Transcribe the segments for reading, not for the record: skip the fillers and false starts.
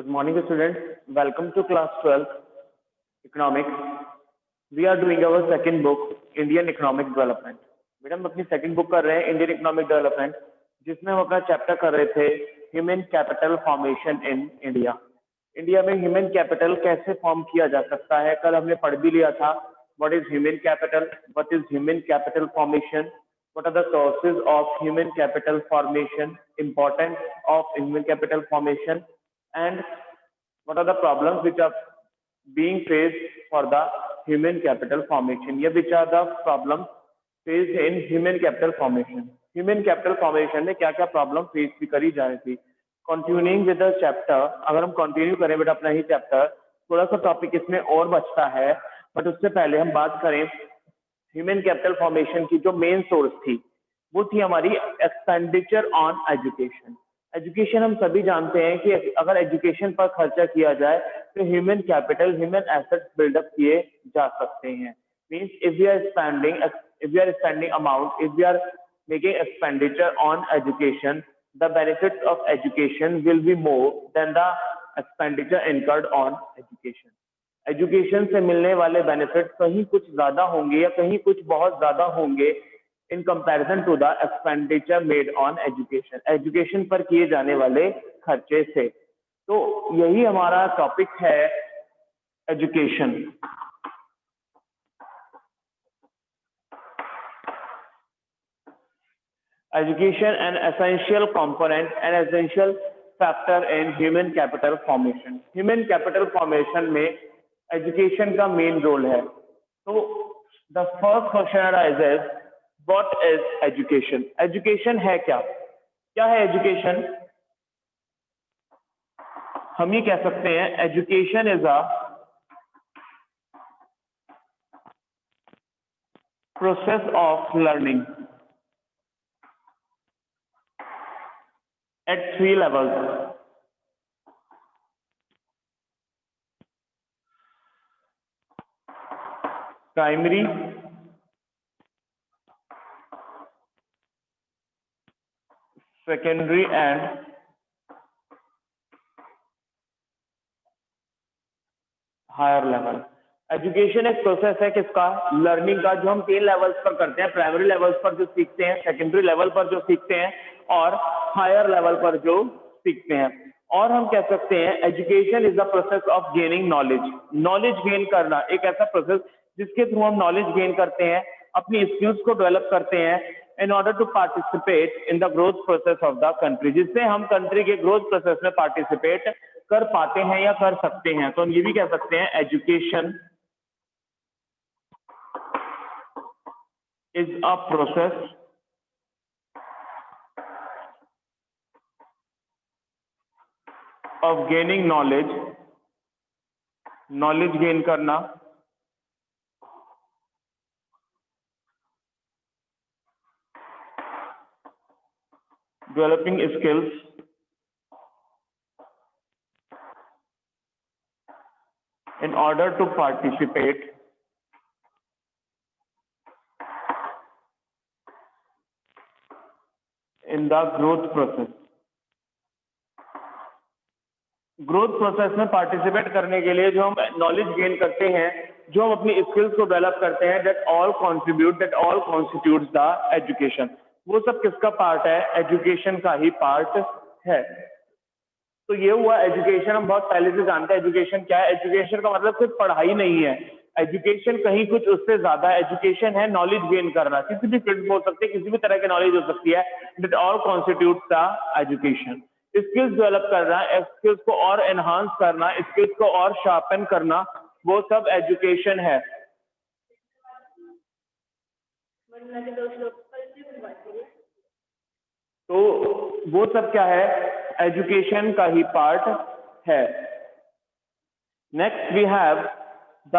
Good morning, students. Welcome to class 12, economics. We are doing our second book, Indian Economic Development. बेटा हम अपनी second book कर रहे हैं इंडियन इकोनॉमिक डेवलपमेंट, जिसमें हम अपना चैप्टर कर रहे थे human capital formation in India. India में ह्यूमन कैपिटल कैसे फॉर्म किया जा सकता है, कल हमने पढ़ भी लिया था। What is human capital, what is human capital formation, what are the sources of human capital formation, importance of human capital formation, and what are the problems which are being faced for the human capital formation. ये which are the problems faced in human capital formation. Human capital formation में क्या क्या problem face भी करी जा रही थी। Continuing with the chapter, अगर हम continue करें बेटा अपना ही chapter, थोड़ा सा टॉपिक इसमें और बचता है, बट उससे पहले हम बात करें ह्यूमन कैपिटल फॉर्मेशन की जो मेन सोर्स थी वो थी हमारी एक्सपेंडिचर ऑन एजुकेशन। एजुकेशन हम सभी जानते हैं कि अगर एजुकेशन पर खर्चा किया जाए तो human capital, human assets build up किए जा सकते हैं। Means if we are spending amount, if we are making expenditure on education, the benefits of education will be more than the expenditure incurred on education. Education से मिलने वाले benefit कहीं कुछ ज्यादा होंगे या कहीं कुछ बहुत ज्यादा होंगे in comparison to the expenditure made on education, education पर किए जाने वाले खर्चे से। तो यही हमारा टॉपिक है education. Education an essential component and essential factor in human capital formation. Human capital formation में एजुकेशन का मेन रोल है। तो the first question arises, what is education? Education है क्या? क्या है एजुकेशन? हम ये कह सकते हैं education is a process of learning at 3 levels. Primary, secondary and higher level. Education एक प्रोसेस है किसका? लर्निंग का, जो हम 3 लेवल्स पर करते हैं। प्राइमरी लेवल्स पर जो सीखते हैं, सेकेंडरी लेवल पर जो सीखते हैं और हायर लेवल पर जो सीखते हैं। और हम कह सकते हैं education is the process of gaining knowledge. Knowledge gain करना एक ऐसा प्रोसेस जिसके थ्रू हम नॉलेज गेन करते हैं, अपनी स्किल्स को डेवलप करते हैं in order to participate in the growth process of the country, जिससे हम कंट्री के ग्रोथ प्रोसेस में पार्टिसिपेट कर पाते हैं या कर सकते हैं। तो हम ये भी कह सकते हैं education is a process of gaining knowledge, knowledge gain करना, developing skills, in order to participate in the growth process. Growth process में पार्टिसिपेट करने के लिए जो हम नॉलेज गेन करते हैं, जो हम अपनी स्किल्स को डेवलप करते हैं, that all constitutes the education. वो सब किसका पार्ट है? एजुकेशन का ही पार्ट है। तो ये हुआ एजुकेशन। हम बहुत पहले से जानते हैं एजुकेशन क्या है। एजुकेशन का मतलब सिर्फ पढ़ाई नहीं है, एजुकेशन कहीं कुछ उससे ज्यादा। एजुकेशन है नॉलेज गेन करना, किसी भी फील्ड में हो सकती है, किसी भी तरह की नॉलेज हो सकती है। That all constitutes the education. Skills develop करना, स्किल्स को और एनहांस करना, स्किल्स को और शार्पन करना, वो सब एजुकेशन है। तो वो सब क्या है? एजुकेशन का ही पार्ट है। Next we have the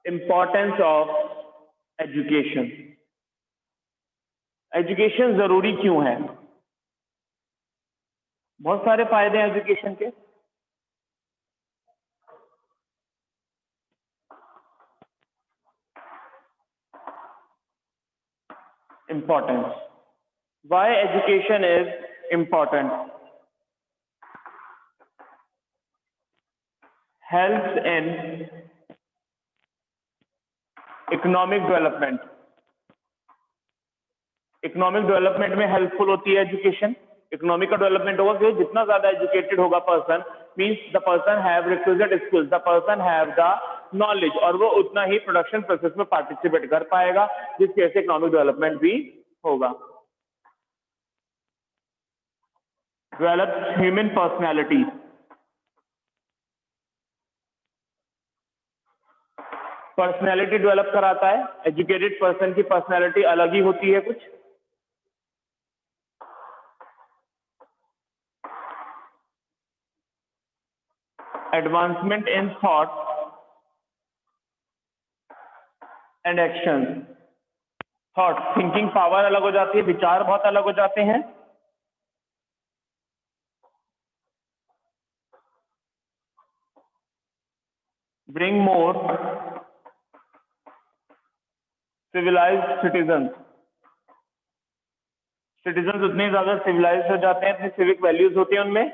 importance of education. Education जरूरी क्यों है? बहुत सारे फायदे हैं एजुकेशन के। Importance. Why education is important? Helps in economic development. Economic development में हेल्पफुल होती है एजुकेशन। इकोनॉमिक का डेवलपमेंट होगा कि जितना ज्यादा एजुकेटेड होगा person, means the person have requisite skills, the person have the knowledge, और वो उतना ही प्रोडक्शन प्रोसेस में पार्टिसिपेट कर पाएगा, जिसकी वजह से इकोनॉमिक डेवलपमेंट भी होगा। Develop human personality. Personality develop कराता है। एजुकेटेड पर्सन की पर्सनैलिटी अलग ही होती है कुछ। Advancement in thought and action. Thought, thinking power अलग हो जाती है, विचार बहुत अलग हो जाते हैं। Bring more civilised citizen. Citizen उतने ज्यादा सिविलाइज्ड हो जाते हैं, इतनी सिविक वैल्यूज होती हैं उनमें।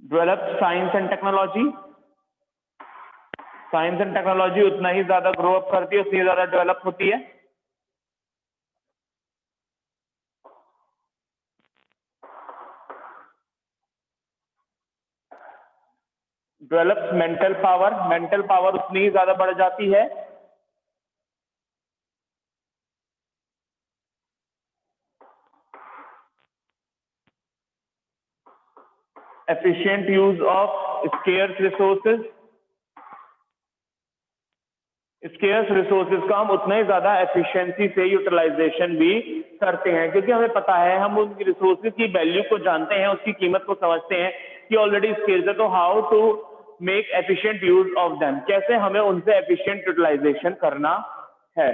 Develop science and technology. Science and technology उतना ही ज्यादा ग्रो अप करती है, उतनी ज्यादा डेवलप होती है। Develops mental power. Mental power उतनी ही ज्यादा बढ़ जाती है। Efficient use of scarce resources. Scarce resources का हम उतना ही ज्यादा एफिशिएंसी से यूटिलाइजेशन भी करते हैं, क्योंकि हमें पता है, हम उन रिसोर्सेज की वैल्यू को जानते हैं, उसकी कीमत को समझते हैं कि ऑलरेडी स्केर्स है, तो how to make efficient use of them, कैसे हमें उनसे एफिशिएंट यूटिलाइजेशन करना है।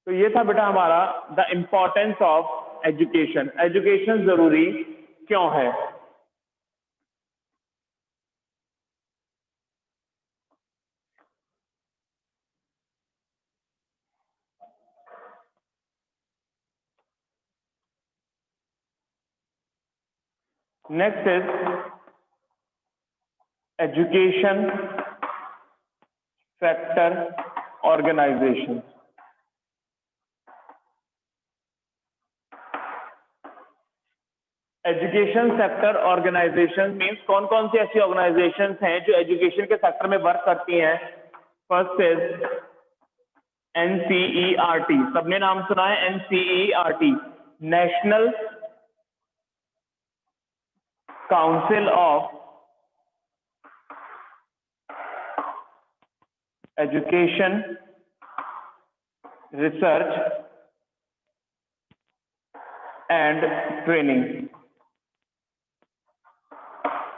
तो ये था बेटा हमारा the importance of education. Education जरूरी क्यों है। Next is education sector organisation. Education sector organisation means कौन कौन सी ऐसी ऑर्गेनाइजेशन हैं जो एजुकेशन के सेक्टर में वर्क करती हैं। First is NCERT. सबने नाम सुना है NCERT, national council of education research and training.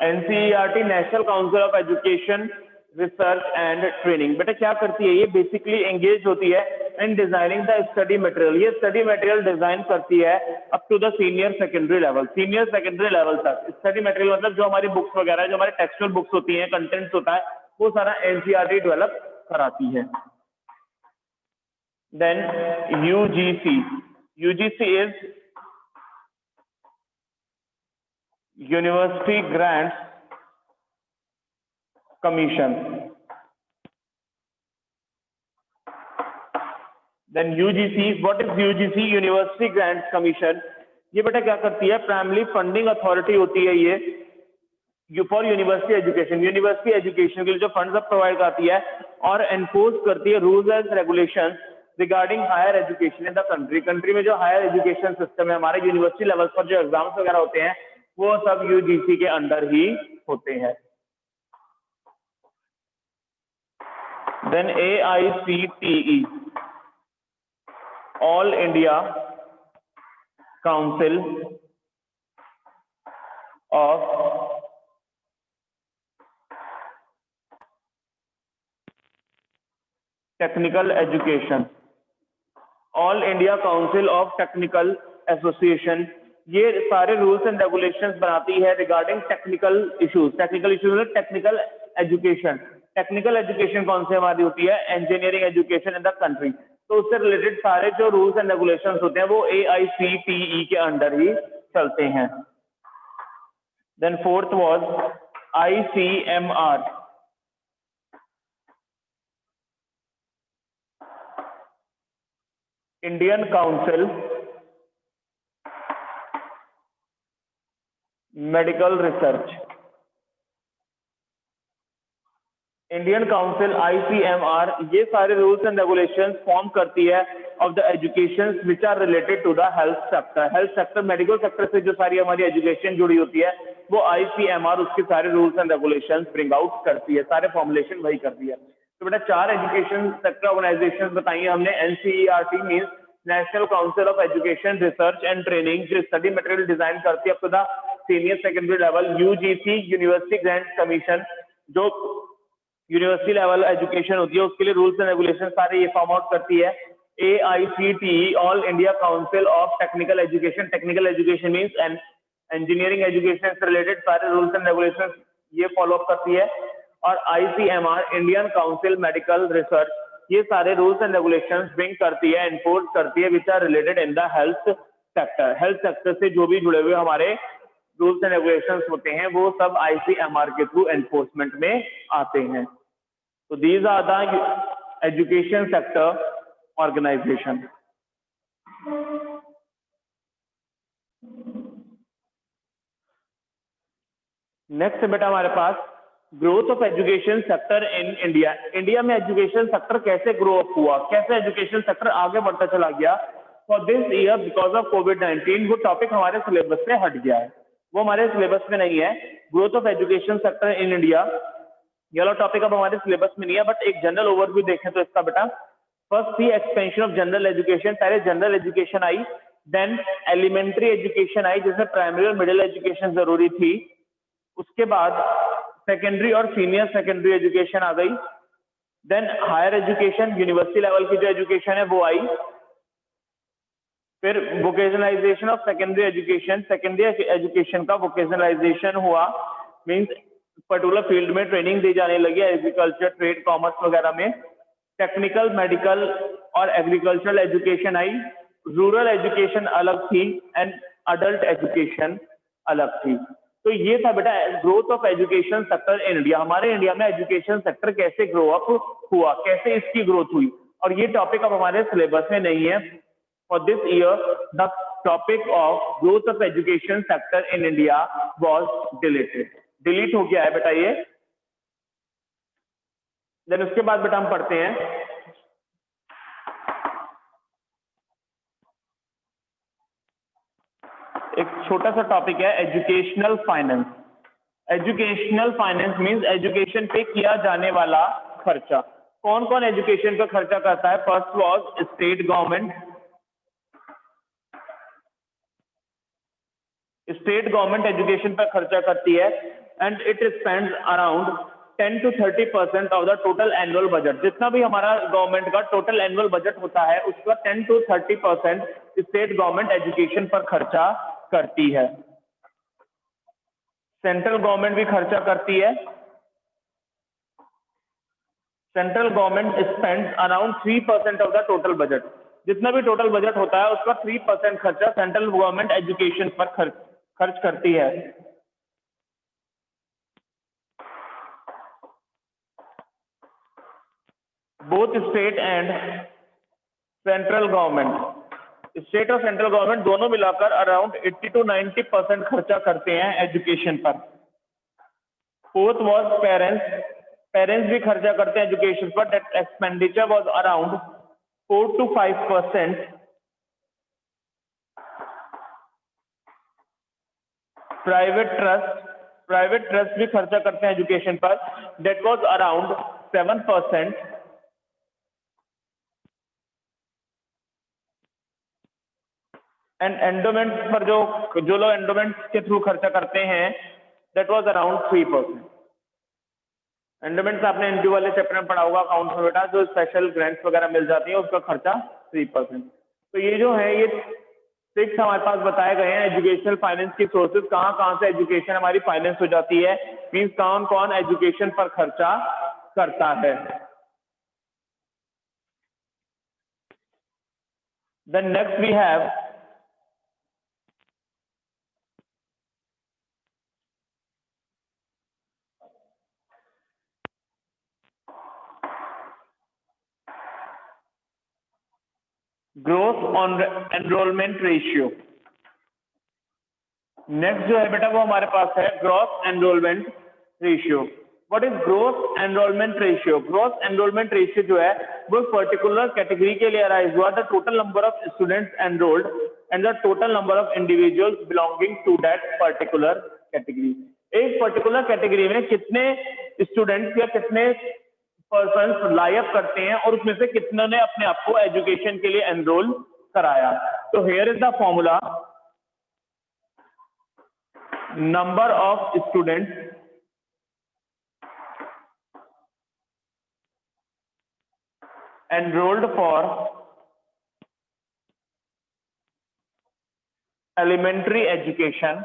NCERT national council of education research and training बेटा क्या करती है, ये बेसिकली एंगेज होती है in designing the study material. ये स्टडी मटेरियल डिजाइन करती है up to the senior secondary level. Senior secondary level तक स्टडी मटेरियल मतलब जो हमारी बुक्स वगैरह, जो हमारे टेक्सचुअल बुक्स होती हैं, कंटेंट्स होता है, वो सारा एनसीईआरटी डेवलप कराती है। Then UGC. UGC is university grants commission. Then UGC, what is UGC? University grants commission. ये बेटा क्या करती है, प्राइमरी फंडिंग अथॉरिटी होती है ये for university education. University education के लिए जो फंड्स प्रोवाइड करती है और एनफोर्स करती है rules and regulations regarding higher education in the country. Country में जो हायर एजुकेशन सिस्टम है, हमारे यूनिवर्सिटी लेवल पर जो एग्जाम्स वगैरह होते हैं, वो सब यूजीसी के अंडर ही होते हैं। Then AICTE, all India council of technical education. All India council of technical association, ये सारे रूल्स एंड रेगुलेशंस बनाती है regarding technical issues. Technical issues मतलब टेक्निकल एजुकेशन। टेक्निकल एजुकेशन कौन से हमारी होती है? Engineering education in the country. तो उससे रिलेटेड सारे जो रूल्स एंड रेगुलेशंस होते हैं वो AICTE के अंडर ही चलते हैं। Then fourth was ICMR, Indian council medical research. Indian council ICMR ये सारे रूल्स एंड रेगुलेशंस फॉर्म करती है of the education which are related to the health sector. Health sector, medical sector से जो सारी हमारी एजुकेशन जुड़ी होती है वो ICMR उसके सारे rules and regulations bring out करती है, सारे फॉर्मुलेशन वही करती है। तो बेटा 4 एजुकेशन सेक्टर ऑर्गेनाइजेशन बताइए हमने। NCERT means national council of education research and training, जो स्टडी मटेरियल डिजाइन करती है up to the senior secondary level. UGC university grant commission, जो यूनिवर्सिटी लेवल एजुकेशन होती है उसके लिए रूल्स एंड रेगुलेशन सारे ये फॉर्म आउट करती है। AICTE all India council of technical education, technical education means and engineering education से रिलेटेड सारे रूल्स एंड रेगुलेशन ये फॉलो अप करती है। और ICMR Indian council medical research, ये सारे रूल्स एंड रेगुलेशंस ब्रिंग करती है, एनफोर्स करती है which are related in the health sector. Health sector से जो भी जुड़े हुए हमारे रूल्स एंड रेगुलेशंस होते हैं वो सब ICMR के थ्रू एनफोर्समेंट में आते हैं। So these are the education sector organization. Next बेटा हमारे पास growth of education sector in India. India में एजुकेशन सेक्टर कैसे ग्रो अप हुआ, कैसे एजुकेशन सेक्टर आगे बढ़ता चला गया। For this year because of कोविड-19 वो टॉपिक हमारे सिलेबस से हट गया है, वो हमारे सिलेबस में नहीं है। Growth of education sector in India ये वाला टॉपिक अब हमारे सिलेबस में नहीं है, बट एक जनरल ओवरव्यू देखें तो इसका बेटा फर्स्ट थी एक्सपेंशन ऑफ जनरल एजुकेशन। पहले जनरल एजुकेशन आई, देन एलिमेंट्री एजुकेशन आई जिसमें प्राइमरी और मिडिल एजुकेशन जरूरी थी। उसके बाद सेकेंडरी और सीनियर सेकेंडरी एजुकेशन आ गई। Then higher education, university level की जो एजुकेशन है वो आई। फिर vocationalisation of secondary education, secondary education का वोकेशनलाइजेशन हुआ, मीन्स पर्टिकुलर फील्ड में ट्रेनिंग दी जाने लगी, एग्रीकल्चर, ट्रेड, कॉमर्स वगैरह में। टेक्निकल, मेडिकल और एग्रीकल्चरल एजुकेशन आई। रूरल एजुकेशन अलग थी एंड अडल्ट एजुकेशन अलग थी। तो ये था बेटा growth of education sector in India. हमारे इंडिया में एजुकेशन सेक्टर कैसे ग्रो अप हुआ, कैसे इसकी ग्रोथ हुई, और ये टॉपिक अब हमारे सिलेबस में नहीं है। For this year the topic of growth of education sector in India was deleted, delete हो गया है बेटा ये। देन उसके बाद बेटा हम पढ़ते हैं एक छोटा सा टॉपिक है educational finance. Educational finance means education पे किया जाने वाला खर्चा। कौन कौन एजुकेशन पे खर्चा करता है? First was state government. State government education पर खर्चा करती है and it spends around 10 to 30% of the total annual budget. जितना भी हमारा गवर्नमेंट का टोटल एनुअल बजट होता है उसका 10 to 30% स्टेट गवर्नमेंट एजुकेशन पर खर्चा करती है। सेंट्रल गवर्नमेंट भी खर्चा करती है। Central government spends around 3% of the total budget. जितना भी टोटल बजट होता है उसका 3% खर्चा सेंट्रल गवर्नमेंट एजुकेशन पर खर्च करती है। Both state and central government, state और सेंट्रल गवर्नमेंट दोनों मिलाकर अराउंड 80 to 90% खर्चा करते हैं एजुकेशन पर। फोर्थ वाज पेरेंट्स, पेरेंट्स भी खर्चा करते हैं एजुकेशन पर। That expenditure was around 4 to 5%। Private trust भी खर्चा करते हैं एजुकेशन पर। That was around 7%। And endowment पर जो लोग एंडोमेंट के थ्रू खर्चा करते हैं दैट वाज अराउंड 3%। एंडोमेंट आपने एनपी वाले चैप्टर में पढ़ा होगा अकाउंट्स में बेटा, जो स्पेशल ग्रांट्स वगैरह मिल जाती है उसका खर्चा 3%। तो ये जो है ये 6 हमारे पास बताए गए हैं एजुकेशनल फाइनेंस की सोर्सेज। कहाँ कहाँ से एजुकेशन हमारी फाइनेंस हो जाती है, मीन्स कौन कौन एजुकेशन पर खर्चा करता है। Then next we have growth on enrolment ratio. Next जो है बेटा वो हमारे पास है gross enrolment ratio. What is growth enrolment ratio? Growth enrolment ratio जो है वो पर्टिकुलर कैटेगरी के लिए अराइज हुआ, the total number of students enrolled and the total number of individuals belonging to that particular category. एक particular category में कितने students या कितने पर्सन लाइक करते हैं और उसमें से कितनों ने अपने आप को एजुकेशन के लिए एनरोल कराया। तो here is the formula, number of students enrolled for elementary education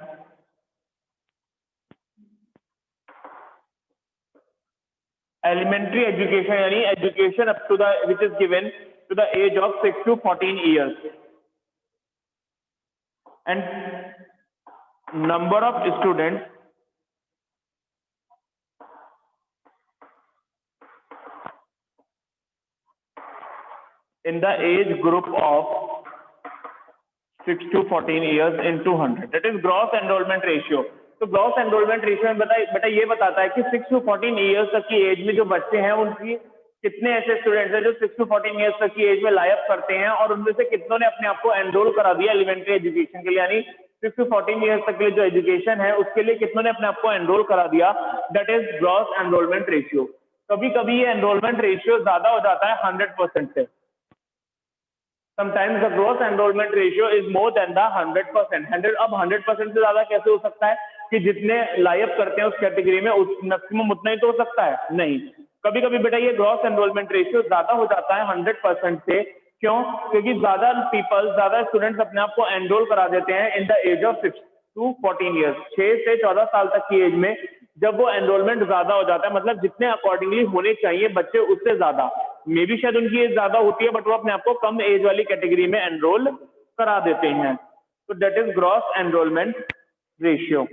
यानी education up to the which is given to the age of 6 to 14 years and number of students in the age group of 6 to 14 years in 200, that is gross enrollment ratio। तो gross enrolment ratio में बेटा ये बताता है कि 6 to 14 years तक की as में जो बच्चे हैं उनकी कितने ऐसे स्टूडेंट्स हैं जो 6 to 14 ईयर्स तक की एज में लाइक करते हैं और उनमें से कितनों ने अपने आप को एनरोल करा दिया एलिमेंट्री एजुकेशन के लिए, यानी 6 to 14 ईयर्स तक के लिए जो एजुकेशन है उसके लिए कितनों ने अपने आप को एनरोल करा दिया, that is gross enrolment ratio. कभी कभी ये एनरोलमेंट रेशियो ज्यादा हो जाता है 100% से। Sometimes the gross enrollment ratio is more than the 100%। अब 100% से ज्यादा कैसे हो सकता है कि जितने लाइक करते हैं उस कैटेगरी में उस मैक्सिमम उतना ही तो हो सकता है? नहीं, कभी कभी बेटा ये ग्रॉस एनरोलमेंट रेशियो ज्यादा हो जाता है 100% से। क्यों? क्योंकि ज्यादा पीपल, ज्यादा स्टूडेंट्स अपने आप को एनरोल करा देते हैं in the age of 6 to 14 years. 6 से 14 साल तक की एज में जब वो एनरोलमेंट ज्यादा हो जाता है, मतलब जितने अकॉर्डिंगली होने चाहिए बच्चे उससे ज्यादा, मे भी शायद उनकी एज ज्यादा होती है बट वो अपने आप को कम एज वाली कैटेगरी में एनरोल करा देते हैं। तो that is gross enrolment ratio.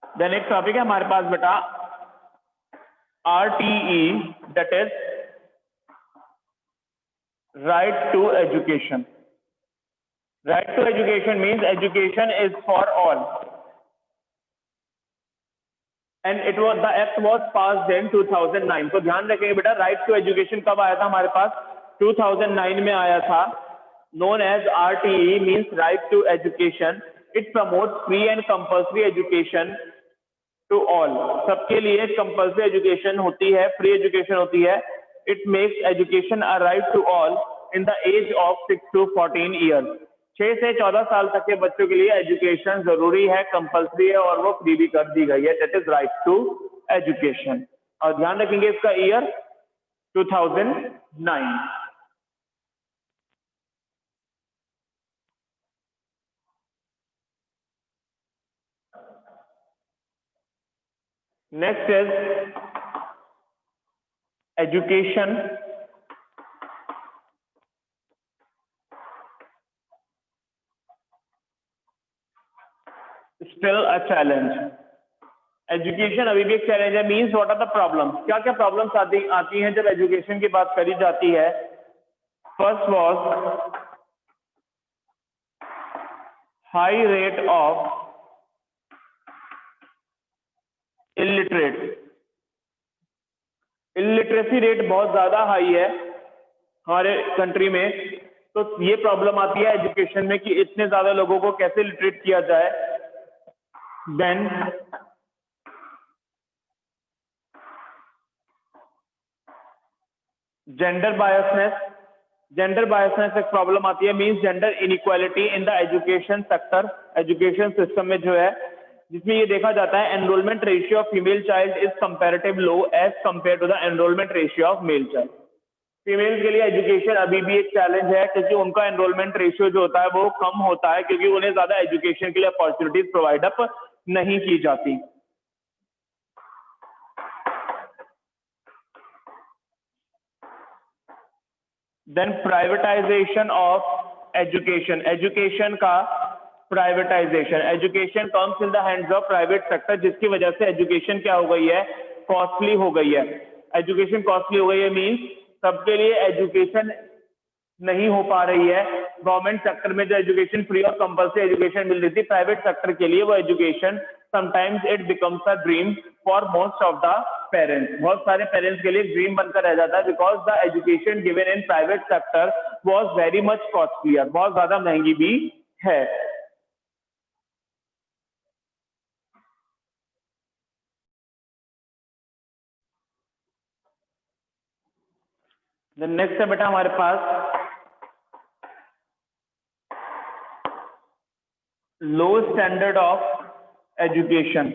Then एक टॉपिक है हमारे पास बेटा RTE, that is right to education. Right to education means education is for all and it was the act was passed in 2009। तो ध्यान रखेंगे बेटा, राइट टू एजुकेशन कब आया था हमारे पास? 2009 में आया था। Known as RTE means right to education. It promotes free and compulsory education to all. सबके लिए कंपल्सरी एजुकेशन होती है, फ्री एजुकेशन होती है। It makes education a right to all in the age of 6 to 14 years. 6 से 14 साल तक के बच्चों के लिए एजुकेशन जरूरी है, कंपल्सरी है और वो फ्री भी कर दी गई है। That is right to education. और ध्यान रखेंगे इसका year 2009। Next is education still a challenge. Education अभी भी एक चैलेंज है। Means what are the problems? क्या क्या प्रॉब्लम्स आती हैं जब एजुकेशन की बात करी जाती है? First was high rate of illiterate. Illiteracy rate बहुत ज्यादा हाई है हमारे कंट्री में। तो ये प्रॉब्लम आती है एजुकेशन में कि इतने ज्यादा लोगों को कैसे लिटरेट किया जाए। Then gender biasness. Gender biasness एक प्रॉब्लम आती है। Means gender inequality in the education sector, education system में जो है, जिसमें ये देखा जाता है enrolment ratio of female child is comparative low as compare to the enrolment ratio of male child. Female के लिए एजुकेशन अभी भी एक चैलेंज है क्योंकि उनका एनरोलमेंट रेशियो जो होता है वो कम होता है क्योंकि उन्हें ज्यादा एजुकेशन के लिए अपॉर्चुनिटीज प्रोवाइड अप नहीं की जाती। Then privatisation of education, education का privatisation, education comes in the hands of private sector, जिसकी वजह से एजुकेशन क्या हो गई है, कॉस्टली हो गई है। एजुकेशन कॉस्टली हो गई है मीन्स सबके लिए एजुकेशन नहीं हो पा रही है। गवर्नमेंट सेक्टर में जो एजुकेशन फ्री और कंपल्सरी एजुकेशन मिल रही थी, प्राइवेट सेक्टर के लिए वो education sometimes it becomes a dream for most of the parents, बहुत सारे पेरेंट्स के लिए ड्रीम बनकर रह जाता है, because the education given in private sector was very much costlier, बहुत ज्यादा महंगी भी है। नेक्स्ट है बेटा हमारे पास low standard of education.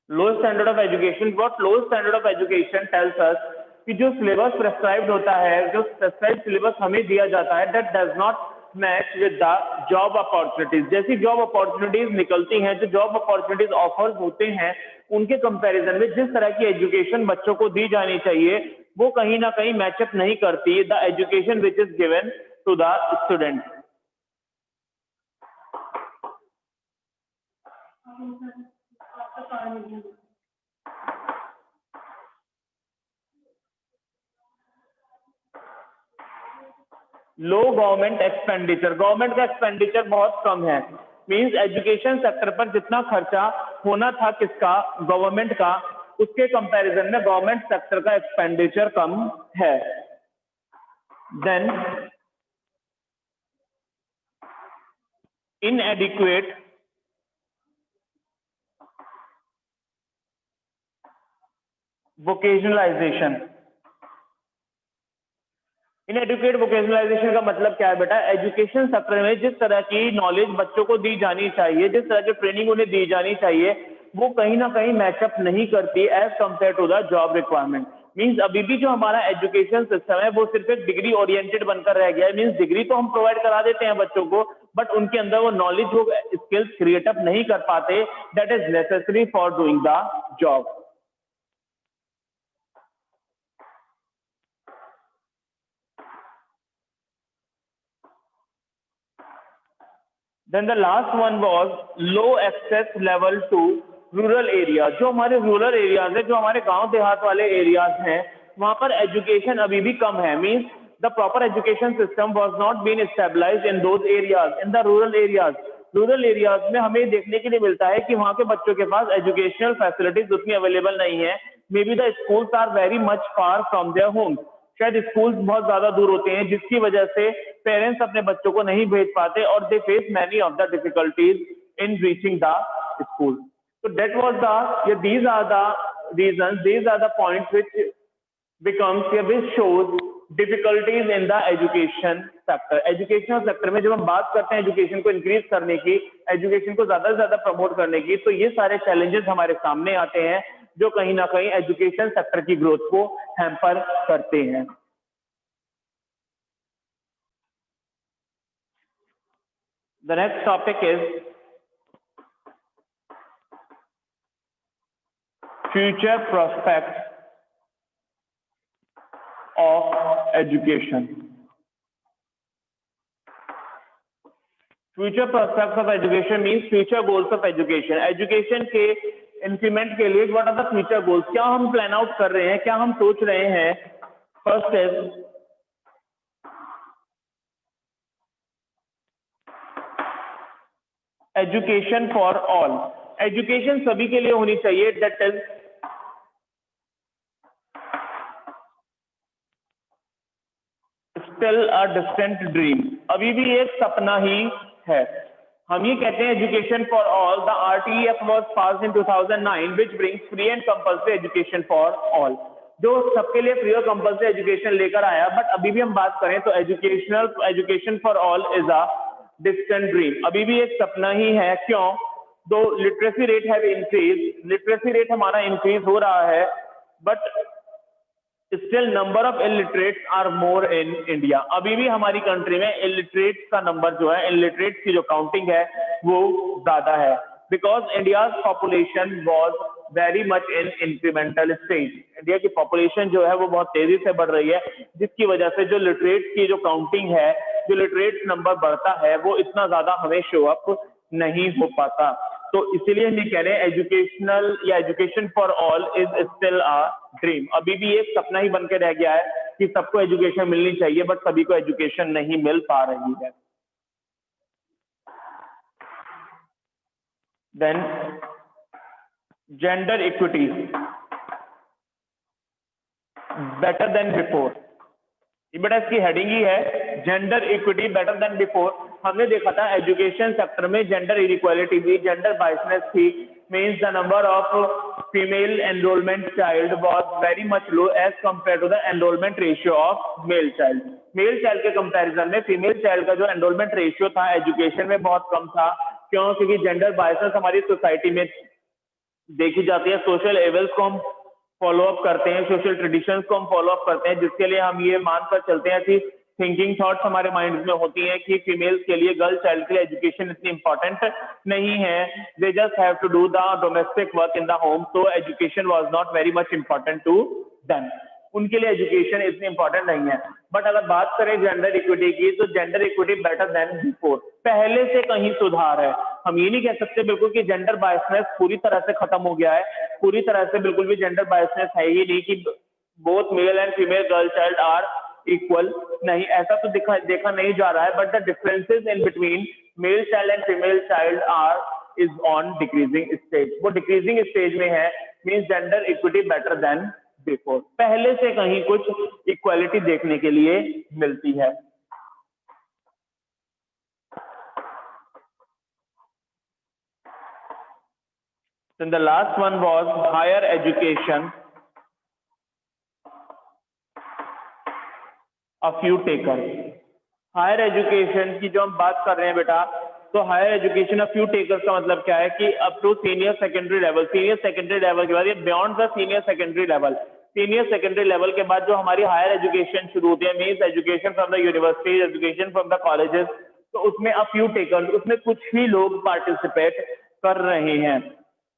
Low standard of education, what low standard of education tells us कि जो सिलेबस प्रेस्क्राइब्ड होता है, जो प्रेस्क्राइब्ड सिलेबस हमें दिया जाता है, that does not match with the job opportunities. जैसी जॉब अपॉर्चुनिटीज निकलती हैं, जो जॉब अपॉर्चुनिटीज ऑफर्स होते हैं, उनके कंपैरिजन में जिस तरह की एजुकेशन बच्चों को दी जानी चाहिए वो कहीं ना कहीं मैचअप नहीं करती the education which is given to the student. Low government expenditure, government का एक्सपेंडिचर बहुत कम है, मींस एजुकेशन सेक्टर पर जितना खर्चा होना था किसका, गवर्नमेंट का, उसके कंपैरिजन में गवर्नमेंट सेक्टर का एक्सपेंडिचर कम है। Then inadequate vocationalisation. Inadequate vocationalisation का मतलब क्या है बेटा, एजुकेशन सेक्टर में जिस तरह की नॉलेज बच्चों को दी जानी चाहिए, जिस तरह की ट्रेनिंग उन्हें दी जानी चाहिए, वो कहीं ना कहीं मैचअप नहीं करती as compare to the job requirement. Means अभी भी जो हमारा एजुकेशन सिस्टम है वो सिर्फ एक डिग्री ओरिएंटेड बनकर रह गया है। मींस डिग्री तो हम प्रोवाइड करा देते हैं बच्चों को, बट उनके अंदर वो नॉलेज, वो स्किल्स क्रिएट अप नहीं कर पाते that is necessary for doing the job. Then the last one was low access level to rural area। जो हमारे रूरल एरियाज है, जो हमारे गांव देहात वाले एरियाज हैं, वहां पर एजुकेशन अभी भी कम है। Means the proper education system was not been established in those areas, in the rural areas. Rural areas में हमें देखने के लिए मिलता है कि वहां के बच्चों के पास एजुकेशनल फैसिलिटीज उतनी अवेलेबल नहीं है। Maybe the schools are very much far from their home, शायद स्कूल्स बहुत ज्यादा दूर होते हैं, जिसकी वजह से पेरेंट्स अपने बच्चों को नहीं भेज पाते और they face many of the difficulties in reaching the school. So that was the, yeah, these are the reasons, these are the points which becomes, yeah, which shows difficulties in the education sector। Educational sector में जब हम बात करते हैं education को increase करने की, education को ज्यादा से ज्यादा प्रमोट करने की, तो ये सारे चैलेंजेस हमारे सामने आते हैं जो कहीं ना कहीं एजुकेशन सेक्टर की ग्रोथ को हैम्पर करते हैं। The next topic is future prospects of education। Future prospects of education means future goals of education. Education के इंक्रीमेंट के लिए what are the future goals, क्या हम प्लान आउट कर रहे हैं, क्या हम सोच रहे हैं। First is education for all. Education सभी के लिए होनी चाहिए, that is still a distant dream, अभी भी एक सपना ही है। हम ये कहते हैं education for all. The RTF was passed in 2009 which brings free and compulsory education for all, जो सबके लिए फ्री और कंपल्सरी एजुकेशन लेकर आया। बट अभी भी हम बात करें तो education for all is a distant dream, अभी भी एक सपना ही है। क्यों? Though literacy rate have increase, literacy rate हमारा इंक्रीज हो रहा है, but still number of illiterates are more in India. अभी भी हमारी कंट्री में इलिटरेट्स का नंबर जो है, इलिटरेट्स की जो काउंटिंग है वो ज्यादा है। because India's population was very much in incremental stage. India की पॉपुलेशन जो है वो बहुत तेजी से बढ़ रही है, जिसकी वजह से जो लिटरेट की जो काउंटिंग है, जो लिटरेट नंबर बढ़ता है, वो इतना ज्यादा हमें शो अप नहीं हो पाता। तो इसीलिए हम ये कह रहे हैं एजुकेशनल या education for all is still a dream. अभी भी एक सपना ही बन के रह गया है कि सबको एजुकेशन मिलनी चाहिए, बट सभी को एजुकेशन नहीं मिल पा रही है। Then gender equity better than before, बेटा इसकी हेडिंग ही है gender equity better than before. हमने देखा था एजुकेशन सेक्टर में जेंडर इनइक्वालिटी थी, जेंडर बायसनेस थी, means the number of female enrolment child was very much low as compare to the enrolment ratio of male child. Male child के comparison में female child का जो enrolment ratio था education में बहुत कम था। क्यों? क्योंकि जेंडर बायसनेस हमारी सोसाइटी में देखी जाती है, सोशल एवल्स को हम फॉलो अप करते हैं, सोशल ट्रेडिशंस को हम फॉलो अप करते हैं, जिसके लिए हम ये मानकर चलते हैं कि थिंकिंग थॉट्स हमारे माइंड में होती हैं कि फीमेल्स के लिए, गर्ल चाइल्ड के लिए एजुकेशन इतनी इंपॉर्टेंट नहीं है, they just have to do the domestic work in the home, तो education was not very much important to them, उनके लिए एजुकेशन इतनी इंपॉर्टेंट नहीं है। बट अगर बात करें जेंडर इक्विटी की, तो gender equity better than before, पहले से कहीं सुधार है। हम ये नहीं कह सकते बिल्कुल कि जेंडर बायसनेस पूरी तरह से खत्म हो गया है, पूरी तरह से बिल्कुल भी जेंडर बायसनेस है ही नहीं कि both male and female girl child are equal, नहीं, ऐसा तो देखा नहीं जा रहा है। But the differences in between male child and female child are is on decreasing stage, वो डिक्रीजिंग स्टेज में है, means gender equity better than before, पहले से कहीं कुछ इक्वालिटी देखने के लिए मिलती है। Then the last one was higher education, a few takers। Higher education की जो हम बात कर रहे हैं बेटा, तो higher education a few takers का मतलब क्या है कि up to senior secondary level, senior secondary level के बाद ये beyond the senior secondary level, senior secondary level के बाद जो हमारी हायर एजुकेशन शुरू होती है, means education from the university, education from the colleges, तो उसमें अ फ्यू टेकर्स, उसमें कुछ ही लोग पार्टिसिपेट कर रहे हैं।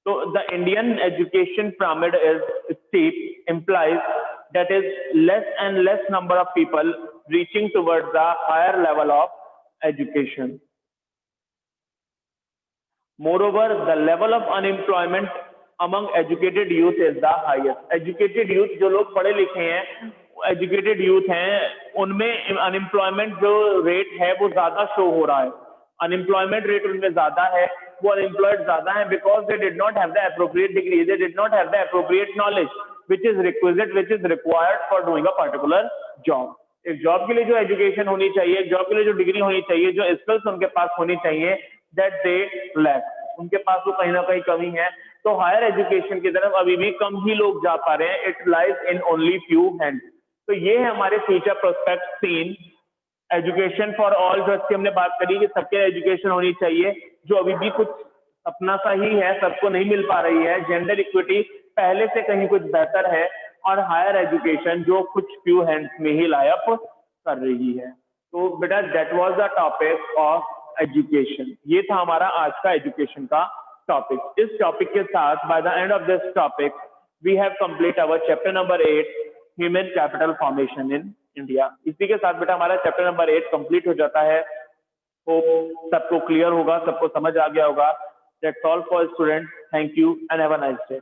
तो the Indian education pyramid is steep, implies that is less and less number of people reaching towards the higher level of education. Moreover, the level of unemployment among educated youth is the highest. Educated youth, जो लोग पढ़े लिखे हैं, educated youth हैं, उनमें unemployment जो rate है वो ज्यादा शो हो रहा है, अनएम्प्लॉयमेंट रेट उनमें ज्यादा है, वो अनएम्प्लॉयड ज्यादा है, because they did not have the appropriate degree, they did not have the appropriate knowledge which is requisite, which is required for doing a particular job. एक जॉब के लिए जो एजुकेशन होनी चाहिए, एक जॉब के लिए जो डिग्री होनी चाहिए, जो स्किल्स उनके पास होनी चाहिए, दैट दे लैक, उनके पास वो कहीं ना कहीं कमी है। तो हायर एजुकेशन की तरफ अभी भी कम ही लोग जा पा रहे हैं, it lies in only few hands. तो ये है हमारे future prospect 3, education for all, जो इसकी हमने बात करी कि सबके एजुकेशन होनी चाहिए, जो अभी भी कुछ अपना सा ही है, सबको नहीं मिल पा रही है, जेंडर इक्विटी पहले से कहीं कुछ बेहतर है, और हायर एजुकेशन जो कुछ फ्यू हैंड्स में ही लायक कर रही है। तो बेटा that was the topic of education, ये था हमारा आज का एजुकेशन का टॉपिक। इस टॉपिक के साथ by the end of this topic we have complete our chapter number 8 human capital formation in India. इसी के साथ बेटा हमारा चैप्टर नंबर 8 कंप्लीट हो जाता है। होप सबको क्लियर होगा, सबको समझ आ गया होगा। That's all for student, thank you and have a nice day.